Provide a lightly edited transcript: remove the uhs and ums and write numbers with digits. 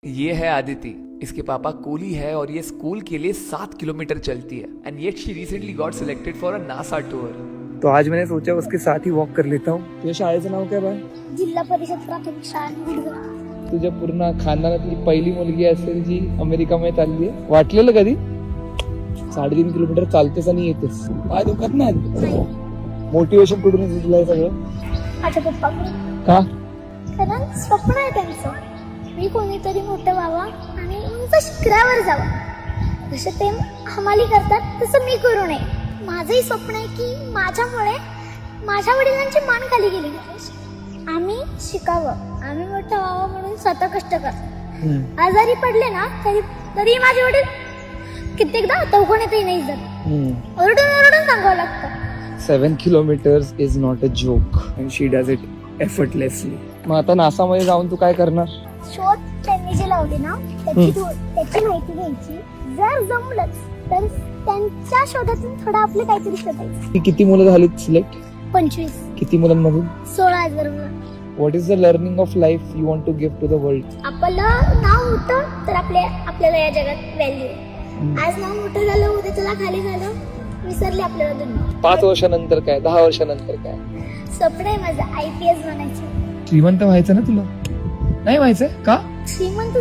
ये है आदिति, इसके पापा कूली है और ये स्कूल के लिए 7 किलोमीटर चलती है end eight she recently got selected for a NASA tour. तो आज मैंने सोचा उसके साथ ही वॉक कर लेता हूँ। तुझ्या शाळेचं नाव काय बाय? जिल्हा परिषद प्राथमिक शाळा निवडगाव. तुझ्या पूर्ण खानदानातली पहिली मुलगी असेल जी अमेरिकामध्ये चालली आहे. वाटलेलं कधी 3.5 किलोमीटर चालतेस आणि येतेस? पाय दुखत नाही? मोटिवेशन कुठून येतं तुला हे सगळं? माझ्या पप्पाकडे. का? कारण स्वप्न आहे त्यांचं, मी कोणीतरी मोठं व्हावं आणि उंच शिखरावर जावं. जसं ते हमाली करतात तसं मी करू नये. माझंही स्वप्न आहे की माझ्यामुळे माझ्या वडिलांची मान खाली गेली नाही. आम्ही शिकावं, आम्ही मोठं व्हावं म्हणून स्वतः कष्ट करतो. आजारी पडले ना तरी माझे वडील कित्येकदा दवाखान्यातही नाही जात. ओरडून ओरडून सांगावं लागतं. 7 kilometers is not a joke and she does it effortlessly. मग आता नासामध्ये जाऊन तू काय करणार? शोध त्यांनी जे लावले ना त्याची माहिती घ्यायची. जर जमलंच तर त्यांच्या शोधातून थोडं आपलं काहीतरी शोधायचं. किती मुलं झालीत सिलेक्ट? 25. किती मुलांमधून? 16,000. What is the learning of life you want to give to the world? आपलं नाव होतं तर आपल्याला या जगात व्हॅल्यू. आज नाव मोठं झालं, उद्या त्याला खाली झालं, विसरले आपल्याला दुनिया. 5 वर्षानंतर काय, 10 वर्षानंतर काय? स्वप्न आहे माझं IPS बनायचं. श्रीमंत व्हायचं ना तुला? नाही व्हायचं का? श्रीमंत